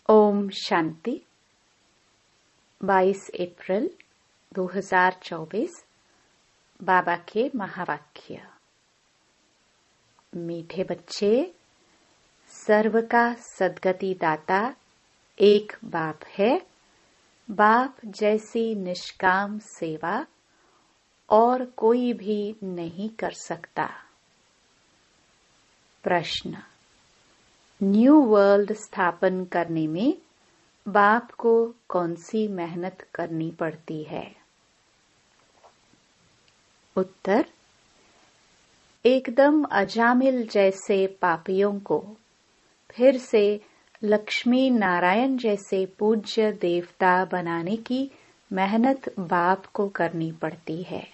ओम शांति। 22 अप्रैल 2024 बाबा के महावाक्य। मीठे बच्चे, सर्व का सद्गति दाता एक बाप है। बाप जैसी निष्काम सेवा और कोई भी नहीं कर सकता। प्रश्न: न्यू वर्ल्ड स्थापन करने में बाप को कौन सी मेहनत करनी पड़ती है? उत्तर: एकदम अजामिल जैसे पापियों को फिर से लक्ष्मी नारायण जैसे पूज्य देवता बनाने की मेहनत बाप को करनी पड़ती है।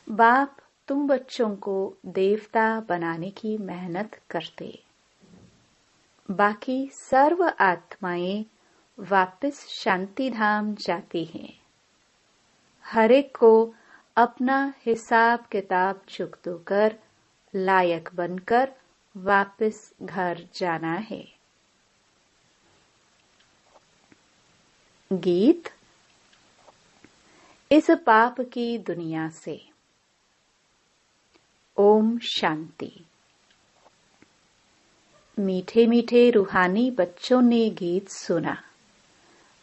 बाप तुम बच्चों को देवता बनाने की मेहनत करते, बाकी सर्व आत्माएं वापस शांति धाम जाती हैं। हर एक को अपना हिसाब किताब चुकतो कर लायक बनकर वापस घर जाना है। गीत। इस पाप की दुनिया से। ओम शांति। मीठे मीठे रूहानी बच्चों ने गीत सुना।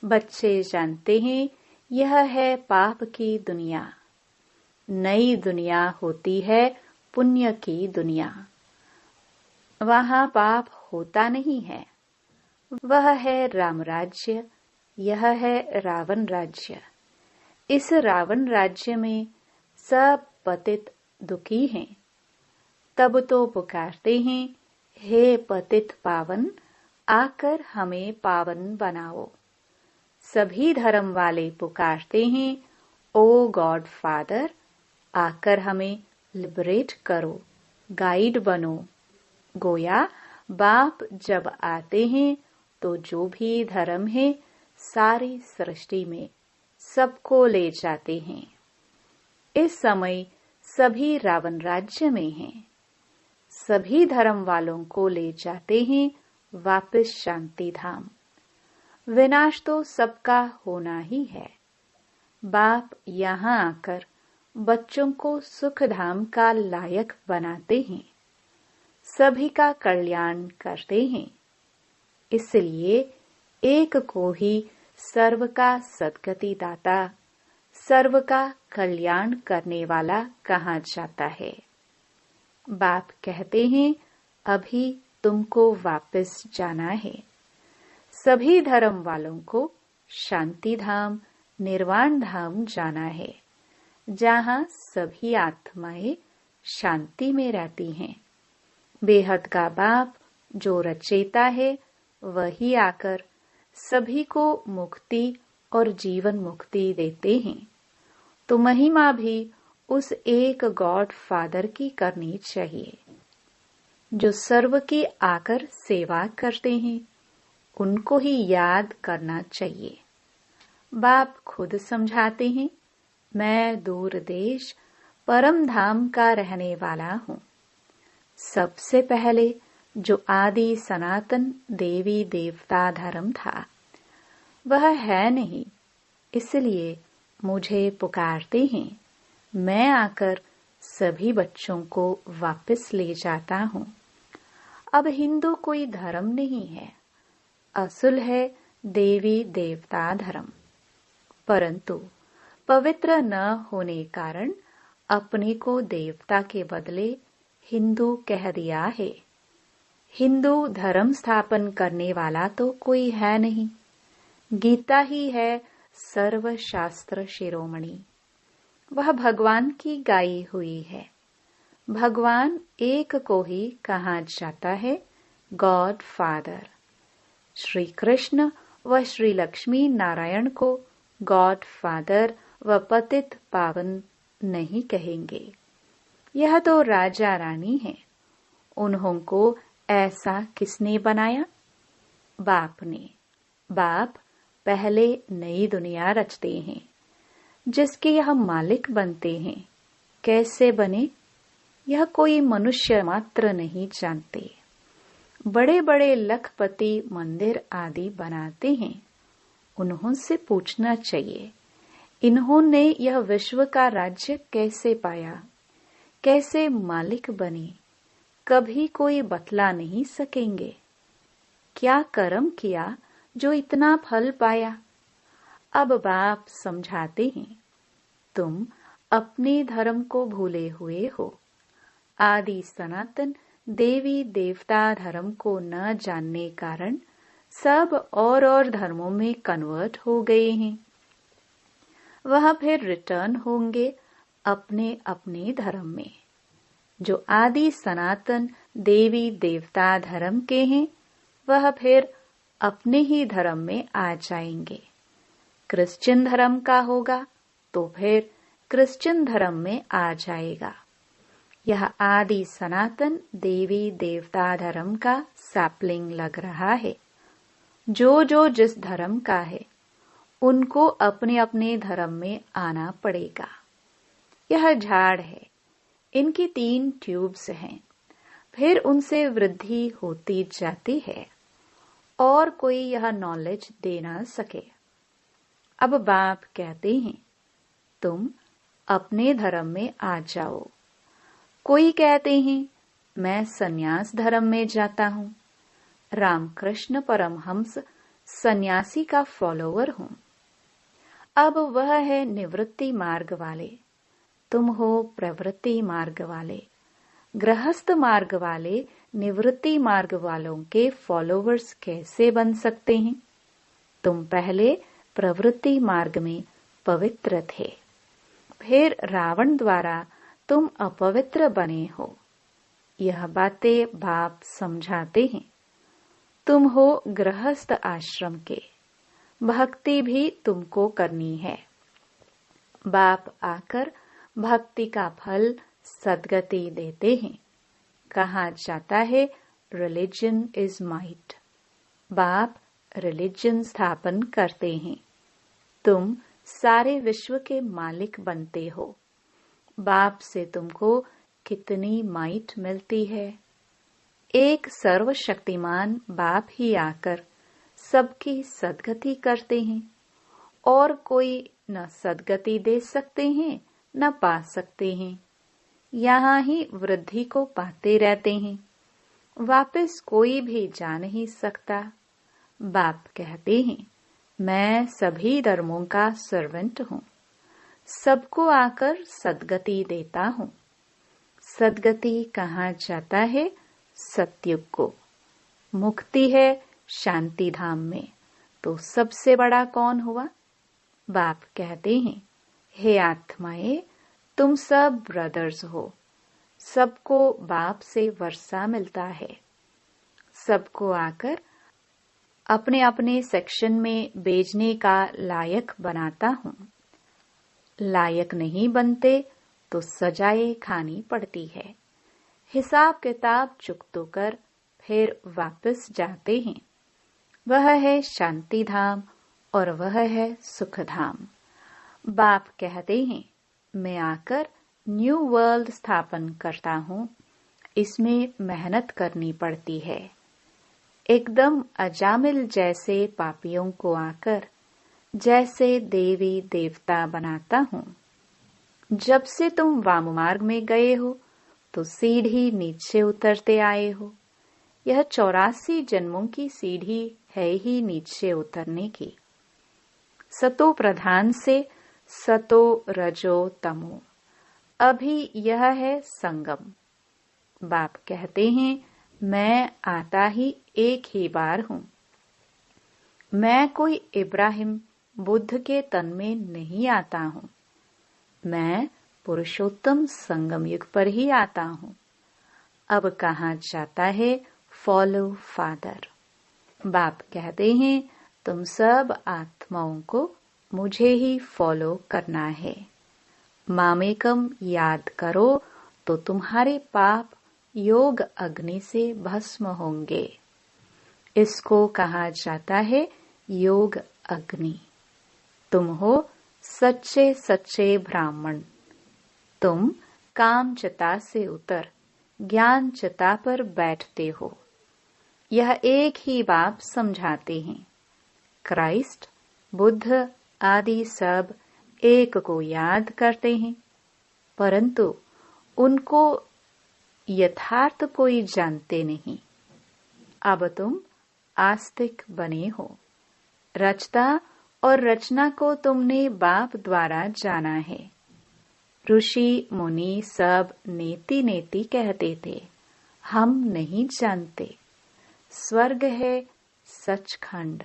बच्चे जानते हैं यह है पाप की दुनिया। नई दुनिया होती है पुण्य की दुनिया। वहां पाप होता नहीं है। वह है राम राज्य, यह है रावण राज्य। इस रावण राज्य में सब पतित दुखी हैं। तब तो पुकारते हैं, हे पतित पावन, आकर हमें पावन बनाओ। सभी धर्म वाले पुकारते हैं, ओ गॉड फादर, आकर हमें लिबरेट करो, गाइड बनो। गोया बाप जब आते हैं तो जो भी धर्म है सारी सृष्टि में सबको ले जाते हैं। इस समय सभी रावण राज्य में हैं। सभी धर्म वालों को ले जाते हैं वापस शांति धाम। विनाश तो सबका होना ही है। बाप यहाँ आकर बच्चों को सुख धाम का लायक बनाते हैं, सभी का कल्याण करते हैं। इसलिए एक को ही सर्व का सद्गति दाता, सर्व का कल्याण करने वाला कहा जाता है। बाप कहते हैं, अभी तुमको वापस जाना है। सभी धर्म वालों को शांति धाम, निर्वाण धाम जाना है, जहां सभी आत्माएं शांति में रहती हैं। बेहद का बाप जो रचयिता है वही आकर सभी को मुक्ति और जीवन मुक्ति देते हैं। तो महिमा भी उस एक गॉड फादर की करनी चाहिए जो सर्व की आकर सेवा करते हैं। उनको ही याद करना चाहिए। बाप खुद समझाते हैं, मैं दूर देश परम धाम का रहने वाला हूँ। सबसे पहले जो आदि सनातन देवी देवता धर्म था वह है नहीं, इसलिए मुझे पुकारते हैं। मैं आकर सभी बच्चों को वापस ले जाता हूँ। अब हिंदू कोई धर्म नहीं है, असल है देवी देवता धर्म। परंतु पवित्र न होने कारण अपने को देवता के बदले हिंदू कह दिया है। हिंदू धर्म स्थापन करने वाला तो कोई है नहीं। गीता ही है सर्व शास्त्र शिरोमणि। वह भगवान की गाई हुई है। भगवान एक को ही कहा जाता है गॉड फादर। श्री कृष्ण व श्री लक्ष्मी नारायण को गॉड फादर व पतित पावन नहीं कहेंगे। यह तो राजा रानी है। उन्हों को ऐसा किसने बनाया? बाप ने। बाप पहले नई दुनिया रचते हैं, जिसके यह मालिक बनते हैं। कैसे बने यह कोई मनुष्य मात्र नहीं जानते। बड़े बड़े लखपति मंदिर आदि बनाते हैं, उन्होंने पूछना चाहिए इन्होंने यह विश्व का राज्य कैसे पाया, कैसे मालिक बने। कभी कोई बतला नहीं सकेंगे। क्या कर्म किया जो इतना फल पाया। अब बाप समझाते हैं, तुम अपने धर्म को भूले हुए हो। आदि सनातन देवी देवता धर्म को न जानने कारण सब और धर्मों में कन्वर्ट हो गए हैं। वह फिर रिटर्न होंगे अपने अपने धर्म में। जो आदि सनातन देवी देवता धर्म के हैं, वह फिर अपने ही धर्म में आ जाएंगे। क्रिश्चियन धर्म का होगा तो फिर क्रिश्चियन धर्म में आ जाएगा। यह आदि सनातन देवी देवता धर्म का सैपलिंग लग रहा है। जो जिस धर्म का है उनको अपने अपने धर्म में आना पड़ेगा। यह झाड़ है, इनकी 3 ट्यूब्स हैं, फिर उनसे वृद्धि होती जाती है और कोई यह नॉलेज दे ना सके। अब बाप कहते हैं, तुम अपने धर्म में आ जाओ। कोई कहते हैं, मैं सन्यास धर्म में जाता हूँ। रामकृष्ण परमहंस सन्यासी का फॉलोवर हूँ। अब वह है निवृत्ति मार्ग वाले, तुम हो प्रवृत्ति मार्ग वाले। गृहस्थ मार्ग वाले निवृत्ति मार्ग वालों के फॉलोवर्स कैसे बन सकते हैं। तुम पहले प्रवृत्ति मार्ग में पवित्र थे, फिर रावण द्वारा तुम अपवित्र बने हो। यह बातें बाप समझाते हैं। तुम हो गृहस्थ आश्रम के, भक्ति भी तुमको करनी है। बाप आकर भक्ति का फल सद्गति देते हैं। कहा जाता है रिलीजन इज माइट। बाप रिलीजन स्थापन करते हैं। तुम सारे विश्व के मालिक बनते हो। बाप से तुमको कितनी माइट मिलती है। एक सर्वशक्तिमान बाप ही आकर सबकी सद्गति करते हैं और कोई न सद्गति दे सकते हैं न पा सकते हैं। यहाँ ही वृद्धि को पाते रहते हैं, वापस कोई भी जा नहीं सकता। बाप कहते हैं, मैं सभी धर्मों का सर्वेंट हूँ, सबको आकर सद्गति देता हूँ। सद्गति कहाँ जाता है? सतयुग को। मुक्ति है शांति धाम में, तो सबसे बड़ा कौन हुआ? बाप कहते हैं, हे आत्माएं, तुम सब ब्रदर्स हो। सबको बाप से वर्षा मिलता है। सबको आकर अपने अपने सेक्शन में भेजने का लायक बनाता हूँ। लायक नहीं बनते तो सजाएं खानी पड़ती है। हिसाब किताब चुकतो कर फिर वापस जाते हैं। वह है शांति धाम और वह है सुख धाम। बाप कहते हैं, मैं आकर न्यू वर्ल्ड स्थापन करता हूँ। इसमें मेहनत करनी पड़ती है। एकदम अजामिल जैसे पापियों को आकर जैसे देवी देवता बनाता हूँ। जब से तुम वाम मार्ग में गए हो तो सीढ़ी नीचे उतरते आए हो। यह 84 जन्मों की सीढ़ी है ही नीचे उतरने की। सतो प्रधान से सतो रजो तमो, अभी यह है संगम। बाप कहते हैं, मैं आता ही एक ही बार हूँ। मैं कोई इब्राहिम बुद्ध के तन में नहीं आता हूँ। मैं पुरुषोत्तम संगम युग पर ही आता हूँ। अब कहा जाता है फॉलो फादर। बाप कहते हैं, तुम सब आत्माओं को मुझे ही फॉलो करना है। मामेकम याद करो तो तुम्हारे पाप योग अग्नि से भस्म होंगे। इसको कहा जाता है योग अग्नि। तुम हो सच्चे सच्चे ब्राह्मण। तुम काम चिता से उतर ज्ञान चिता पर बैठते हो। यह एक ही बाप समझाते हैं। क्राइस्ट, बुद्ध आदि सब एक को याद करते हैं, परंतु उनको यथार्थ कोई जानते नहीं। अब तुम आस्तिक बने हो। रचता और रचना को तुमने बाप द्वारा जाना है। ऋषि मुनि सब नेति नेति कहते थे, हम नहीं जानते। स्वर्ग है सचखंड,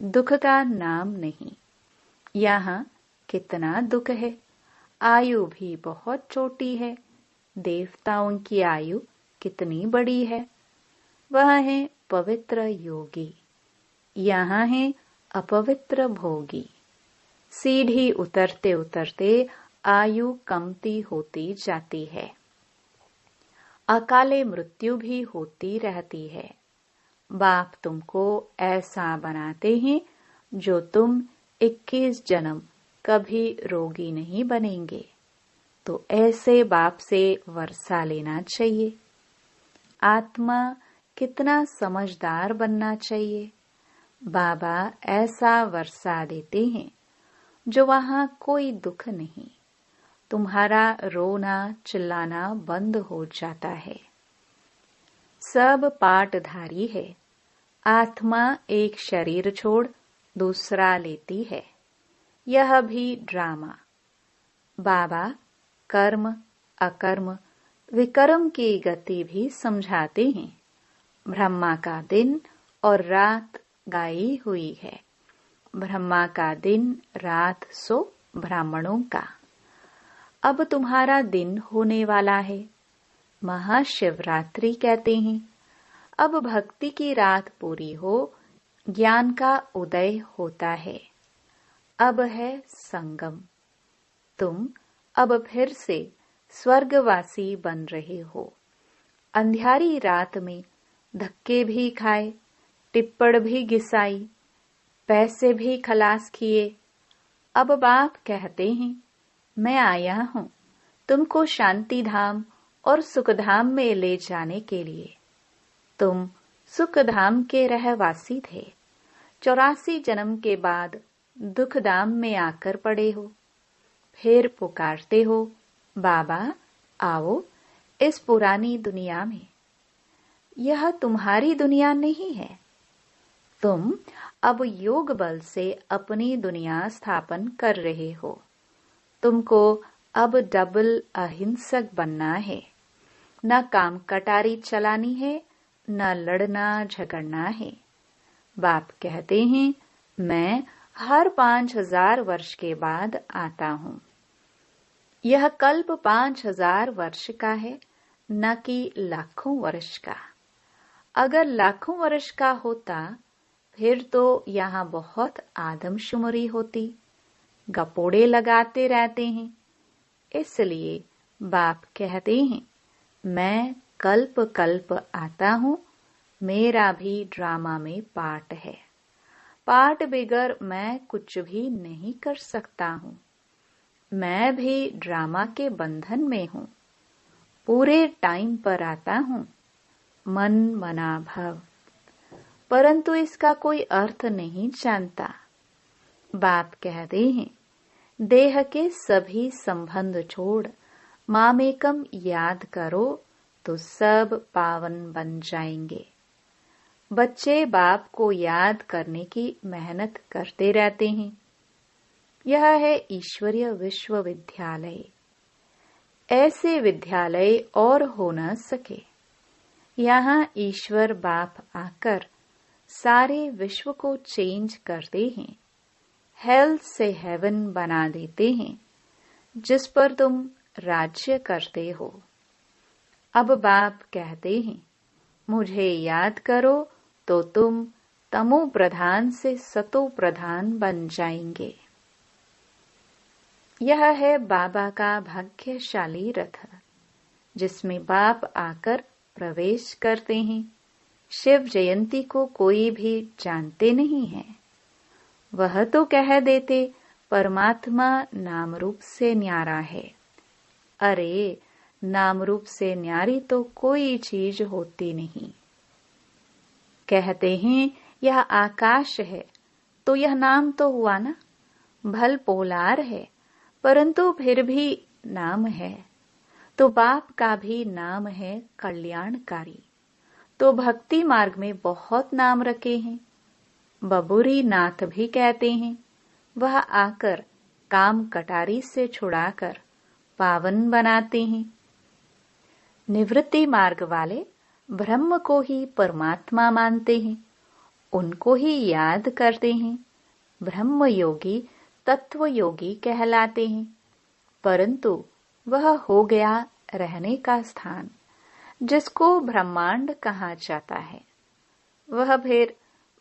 दुख का नाम नहीं। यहाँ कितना दुख है। आयु भी बहुत छोटी है। देवताओं की आयु कितनी बड़ी है। वह है पवित्र योगी, यहाँ है अपवित्र भोगी। सीढ़ी उतरते उतरते आयु कमती होती जाती है। अकाले मृत्यु भी होती रहती है। बाप तुमको ऐसा बनाते हैं जो तुम 21 जन्म कभी रोगी नहीं बनेंगे। तो ऐसे बाप से वर्षा लेना चाहिए। आत्मा कितना समझदार बनना चाहिए। बाबा ऐसा वर्षा देते हैं जो वहां कोई दुख नहीं। तुम्हारा रोना चिल्लाना बंद हो जाता है। सब पाठधारी है। आत्मा एक शरीर छोड़ दूसरा लेती है। यह भी ड्रामा। बाबा कर्म अकर्म विकर्म की गति भी समझाते हैं। ब्रह्मा का दिन और रात गाई हुई है। ब्रह्मा का दिन रात सो ब्राह्मणों का। अब तुम्हारा दिन होने वाला है। महाशिवरात्रि कहते हैं। अब भक्ति की रात पूरी हो, ज्ञान का उदय होता है। अब है संगम। तुम अब फिर से स्वर्गवासी बन रहे हो। अंधियारी रात में धक्के भी खाए, टिप्पण भी घिसाई, पैसे भी खलास किए। अब बाप कहते हैं, मैं आया हूँ तुमको शांति धाम और सुखधाम में ले जाने के लिए। तुम सुखधाम के रहवासी थे। 84 जन्म के बाद दुखधाम में आकर पड़े हो। फिर पुकारते हो, बाबा आओ इस पुरानी दुनिया में। यह तुम्हारी दुनिया नहीं है। तुम अब योग बल से अपनी दुनिया स्थापन कर रहे हो। तुमको अब डबल अहिंसक बनना है। न काम कटारी चलानी है, न लड़ना झगड़ना है। बाप कहते हैं, मैं हर 5000 वर्ष के बाद आता हूँ। यह कल्प 5000 वर्ष का है, न कि लाखों वर्ष का। अगर लाखों वर्ष का होता फिर तो यहाँ बहुत आदमशुमारी होती। गपोड़े लगाते रहते हैं। इसलिए बाप कहते हैं, मैं कल्प कल्प आता हूँ। मेरा भी ड्रामा में पार्ट है। पार्ट बिगर मैं कुछ भी नहीं कर सकता हूँ। मैं भी ड्रामा के बंधन में हूँ। पूरे टाइम पर आता हूँ। मन मना भव, परंतु इसका कोई अर्थ नहीं जानता। बाप कहते हैं, देह के सभी संबंध छोड़ मामेकम याद करो तो सब पावन बन जाएंगे। बच्चे बाप को याद करने की मेहनत करते रहते हैं। यह है ईश्वरीय विश्वविद्यालय। ऐसे विद्यालय और हो न सके। यहाँ ईश्वर बाप आकर सारे विश्व को चेंज करते हैं। हेल से हेवन बना देते हैं, जिस पर तुम राज्य करते हो। अब बाप कहते हैं, मुझे याद करो तो तुम तमो प्रधान से सतो प्रधान बन जाएंगे। यह है बाबा का भाग्यशाली रथ, जिसमें बाप आकर प्रवेश करते हैं। शिव जयंती को कोई भी जानते नहीं है। वह तो कह देते परमात्मा नाम रूप से न्यारा है। अरे, नाम रूप से न्यारी तो कोई चीज होती नहीं। कहते हैं यह आकाश है, तो यह नाम तो हुआ ना। भल पोलार है, परंतु फिर भी नाम है। तो बाप का भी नाम है कल्याणकारी। तो भक्ति मार्ग में बहुत नाम रखे हैं। बबूरी नाथ भी कहते हैं। वह आकर काम कटारी से छुड़ाकर पावन बनाते हैं। निवृत्ति मार्ग वाले ब्रह्म को ही परमात्मा मानते हैं, उनको ही याद करते हैं। ब्रह्म योगी तत्व योगी कहलाते हैं, परंतु वह हो गया रहने का स्थान, जिसको ब्रह्मांड कहा जाता है। वह फिर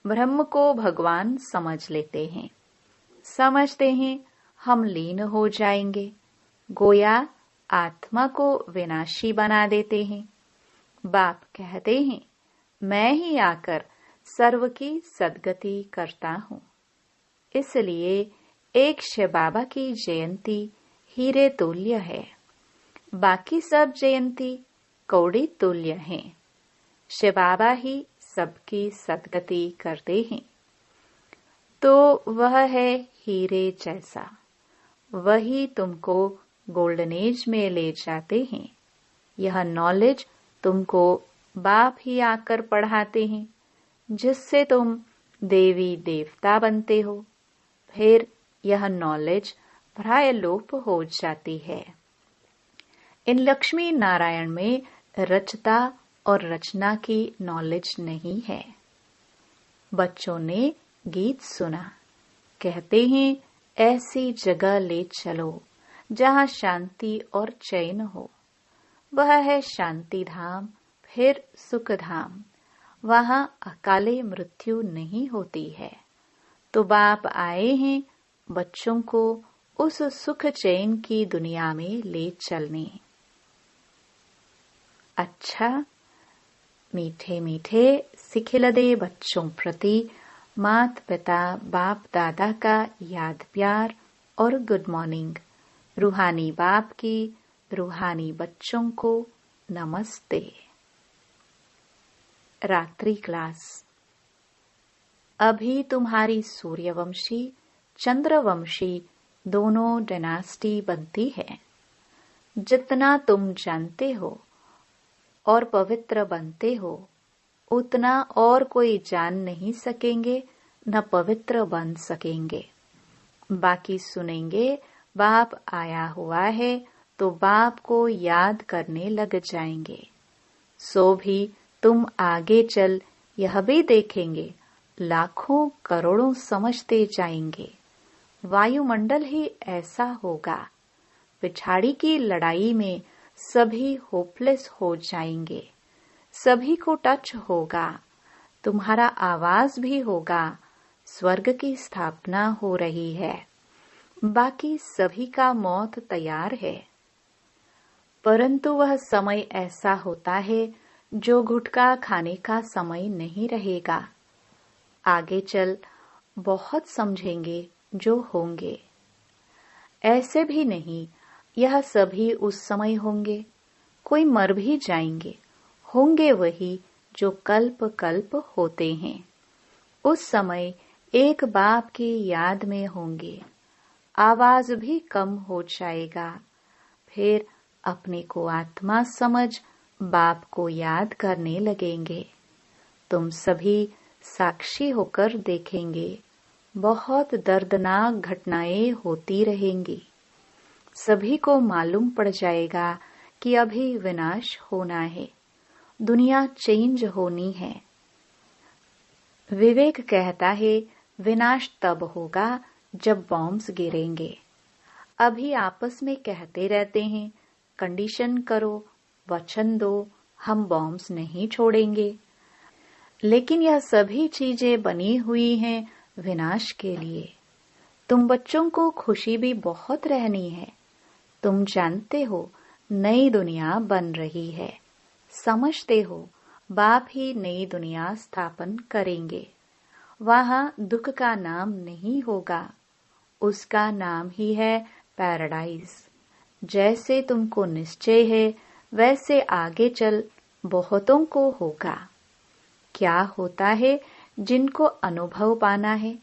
ब्रह्म को भगवान समझ लेते हैं। समझते हैं हम लीन हो जाएंगे, गोया आत्मा को विनाशी बना देते हैं। बाप कहते हैं मैं ही आकर सर्व की सद्गति करता हूँ। इसलिए एक शिव बाबा की जयंती हीरे तुल्य है, बाकी सब जयंती कौड़ी तुल्य हैं। शिव बाबा ही सबकी सद्गति करते हैं। तो वह है हीरे जैसा, वही तुमको गोल्डन एज में ले जाते हैं। यह नॉलेज तुमको बाप ही आकर पढ़ाते हैं, जिससे तुम देवी देवता बनते हो। फिर यह नॉलेज प्राय लोप हो जाती है। इन लक्ष्मी नारायण में रचता और रचना की नॉलेज नहीं है। बच्चों ने गीत सुना, कहते हैं ऐसी जगह ले चलो जहाँ शांति और चैन हो। वह है शांति धाम, फिर सुख धाम। वहाँ अकाले मृत्यु नहीं होती है। तो बाप आए हैं बच्चों को उस सुख चैन की दुनिया में ले चलने। अच्छा, मीठे मीठे सिखिलदे बच्चों प्रति मात पिता बाप दादा का याद प्यार और गुड मॉर्निंग। रूहानी बाप की रूहानी बच्चों को नमस्ते। रात्रि क्लास। अभी तुम्हारी सूर्यवंशी चंद्रवंशी दोनों डायनास्टी बनती है। जितना तुम जानते हो और पवित्र बनते हो, उतना और कोई जान नहीं सकेंगे, न पवित्र बन सकेंगे। बाकी सुनेंगे बाप आया हुआ है तो बाप को याद करने लग जाएंगे। सो भी तुम आगे चल यह भी देखेंगे, लाखों करोड़ों समझते जाएंगे। वायुमंडल ही ऐसा होगा। पिछाड़ी की लड़ाई में सभी होपलेस हो जाएंगे। सभी को टच होगा। तुम्हारा आवाज भी होगा। स्वर्ग की स्थापना हो रही है। बाकी सभी का मौत तैयार है। परंतु वह समय ऐसा होता है जो गुटखा खाने का समय नहीं रहेगा। आगे चल बहुत समझेंगे जो होंगे। ऐसे भी नहीं, यह सभी उस समय होंगे। कोई मर भी जाएंगे, होंगे वही जो कल्प कल्प होते हैं। उस समय एक बाप की याद में होंगे। आवाज भी कम हो जाएगा। फिर अपने को आत्मा समझ बाप को याद करने लगेंगे। तुम सभी साक्षी होकर देखेंगे। बहुत दर्दनाक घटनाएं होती रहेंगी। सभी को मालूम पड़ जाएगा कि अभी विनाश होना है, दुनिया चेंज होनी है। विवेक कहता है विनाश तब होगा जब बॉम्ब्स गिरेंगे। अभी आपस में कहते रहते हैं कंडीशन करो, वचन दो, हम बॉम्ब्स नहीं छोड़ेंगे। लेकिन यह सभी चीजें बनी हुई हैं विनाश के लिए। तुम बच्चों को खुशी भी बहुत रहनी है। तुम जानते हो नई दुनिया बन रही है। समझते हो बाप ही नई दुनिया स्थापन करेंगे। वहां दुख का नाम नहीं होगा, उसका नाम ही है पैराडाइज। जैसे तुमको निश्चय है वैसे आगे चल बहुतों को होगा। क्या होता है जिनको अनुभव पाना है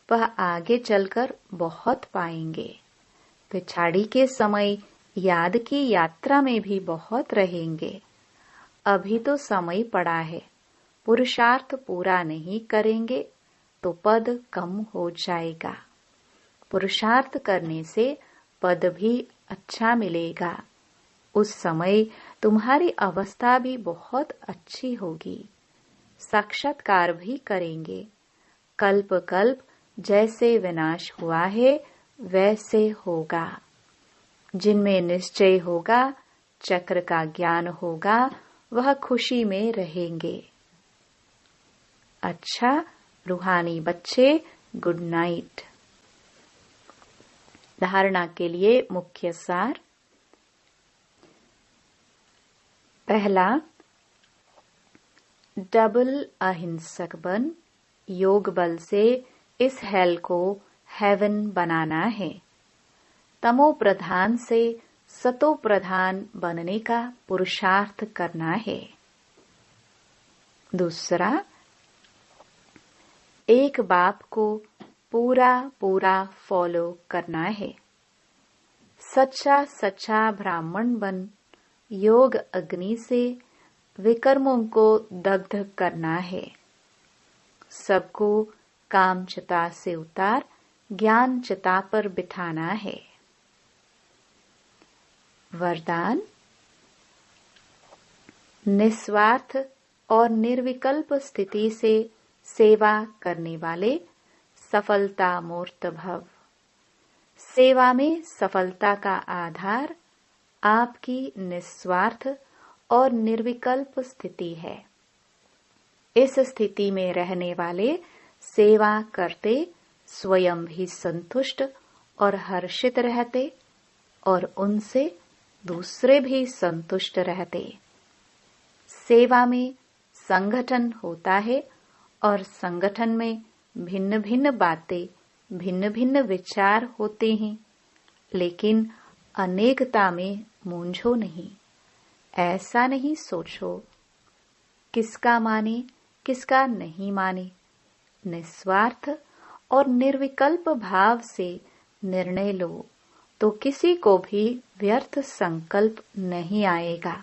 वह आगे चलकर बहुत पाएंगे। पिछाड़ी के समय याद की यात्रा में भी बहुत रहेंगे। अभी तो समय पड़ा है, पुरुषार्थ पूरा नहीं करेंगे तो पद कम हो जाएगा। पुरुषार्थ करने से पद भी अच्छा मिलेगा। उस समय तुम्हारी अवस्था भी बहुत अच्छी होगी। साक्षात्कार भी करेंगे। कल्प कल्प जैसे विनाश हुआ है वैसे होगा। जिनमें निश्चय होगा, चक्र का ज्ञान होगा, वह खुशी में रहेंगे। अच्छा रूहानी बच्चे, गुड नाइट। धारणा के लिए मुख्य सार। पहला, डबल अहिंसक बन। योग बल से इस हेल को हेवन बनाना है। तमो प्रधान से सतो प्रधान बनने का पुरुषार्थ करना है। दूसरा, एक बाप को पूरा पूरा फॉलो करना है। सच्चा सच्चा ब्राह्मण बन योग अग्नि से विकर्मों को दग्ध करना है। सबको काम चिता से उतार ज्ञान चिता पर बिठाना है। वरदान, निस्वार्थ और निर्विकल्प स्थिति से सेवा करने वाले सफलता मूर्त भव। सेवा में सफलता का आधार आपकी निस्वार्थ और निर्विकल्प स्थिति है। इस स्थिति में रहने वाले सेवा करते स्वयं भी संतुष्ट और हर्षित रहते और उनसे दूसरे भी संतुष्ट रहते। सेवा में संगठन होता है और संगठन में भिन्न भिन्न बातें, भिन्न भिन्न विचार होते हैं, लेकिन अनेकता में मूंझो नहीं। ऐसा नहीं सोचो किसका माने किसका नहीं माने। निस्वार्थ और निर्विकल्प भाव से निर्णय लो तो किसी को भी व्यर्थ संकल्प नहीं आएगा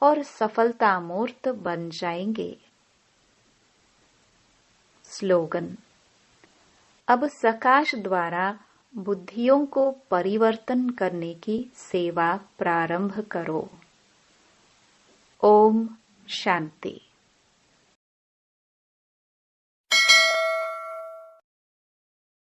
और सफलता मूर्त बन जाएंगे। स्लोगन, अब सकाश द्वारा बुद्धियों को परिवर्तन करने की सेवा प्रारंभ करो। ओम शांति।